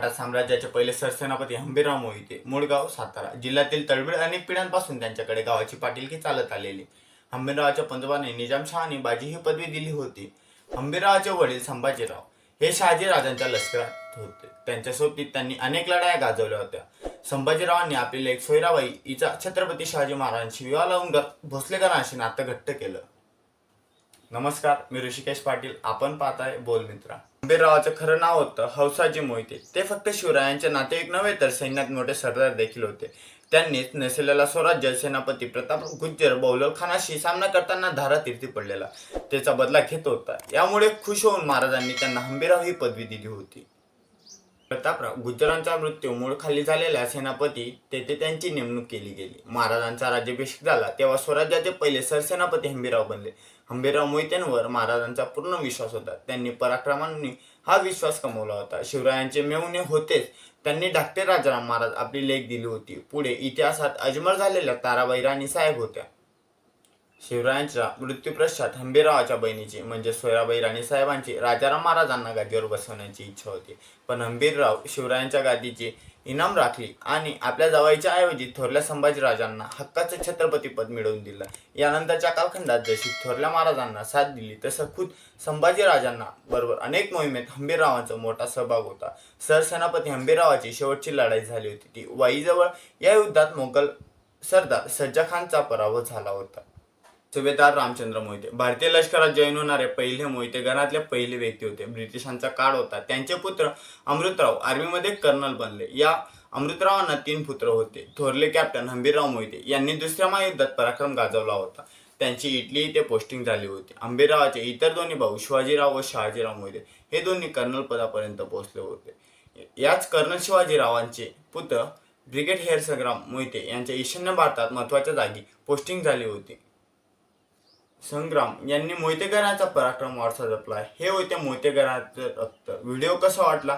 मराठा साम्राज्याचे पहिले सरसेनापती हंबीरराव मोहिते, मूळ गाव सातारा जिल्ह्यातील तळबीड. अनेक पिढ्यांपासून त्यांच्याकडे गावाची पाटीलकी चालत आलेली. हंबीररावाच्या पंजोबाने निजामशहाने बाजी ही पदवी दिली होती. हंबीररावाचे वडील संभाजीराव हे शहाजी राजांच्या लष्करात होते. त्यांच्या सोबतीत त्यांनी अनेक लढाया गाजवल्या होत्या. संभाजीरावांनी आपली लेक सोयराबाई हिचा छत्रपती शिवाजी महाराजांशी विवाह लावून भोसलेकरांशी नातं घट्ट केलं. नमस्कार, मी ऋषिकेश पाटील. आपण पाहताय बोल मित्रा. हंबीररावाचं खरं नाव होतं हौसाजी मोहिते. ते फक्त शिवरायांचे नातेवाईक नव्हे तर सैन्यात मोठे सरदार देखील होते. त्यांनीच नसलेला स्वराज्य सेनापती प्रताप गुज्जर बौलल खानाशी सामना करताना धारातीर्थी पडलेला त्याचा बदला घेत होता. यामुळे खुश होऊन महाराजांनी त्यांना हंबीरराव ही पदवी दिली होती. प्रतापराव गुज्जरांचा मृत्यू मूळ खाली झालेल्या सेनापती तेथे त्यांची नेमणूक केली गेली. महाराजांचा राज्याभिषेक झाला तेव्हा स्वराज्याचे पहिले सरसेनापती हंबीरराव बनले. हंबीरराव मोहित्यांवर महाराजांचा पूर्ण विश्वास होता. त्यांनी पराक्रमांनी हा विश्वास कमवला होता. शिवरायांचे मेहुणे होतेच त्यांनी धाकटे राजाराम महाराज आपली लेख दिली होती. पुढे इतिहासात अजमर झालेल्या ताराबाई राणी साहेब होत्या. शिवरायांच्या मृत्यूपश्चात हंबीररावाच्या बहिणीची म्हणजे सोयराबाई राणी साहेबांची राजाराम महाराजांना गादीवर बसवण्याची इच्छा होती. पण हंबीरराव शिवरायांच्या गादीची इनाम राखली आणि आपल्या जावयाच्या ऐवजी थोरल्या संभाजीराजांना हक्काचं छत्रपतीपद मिळवून दिलं. यानंतरच्या कालखंडात जशी थोरल्या महाराजांना साथ दिली तसं खुद संभाजीराजांना बरोबर अनेक मोहिमेत हंबीररावांचा मोठा सहभाग होता. सरसेनापती हंबीररावाची शेवटची लढाई झाली होती ती वाईजवळ. या युद्धात मोगल सरदार सज्जा खानचा पराभव झाला होता. सुभेदार रामचंद्र मोहिते भारतीय लष्करात जॉईन होणारे पहिले मोहिते गणातले पहिले व्यक्ती होते. ब्रिटिशांचा काळ होता. त्यांचे पुत्र अमृतराव आर्मीमध्ये कर्नल बनले. या अमृतरावांना 3 पुत्र होते. थोरले कॅप्टन हंबीरराव मोहिते यांनी दुसऱ्या महायुद्धात पराक्रम गाजवला होता. त्यांची इटली येथे पोस्टिंग झाली होती. हंबीररावाचे इतर दोन्ही भाऊ शिवाजीराव व शहाजीराव मोहिते हे दोन्ही कर्नल पदापर्यंत पोहोचले होते. याच कर्नल शिवाजीरावांचे पुत्र ब्रिगेडियर संग्राम मोहिते यांच्या ईशान्य भारतात महत्त्वाच्या जागी पोस्टिंग झाली होती. संग्राम यांनी मोहिते घराण्याचा पराक्रम वारसा जपला. हे होते मोहिते घराण्याचे रक्त. व्हिडिओ कसा वाटला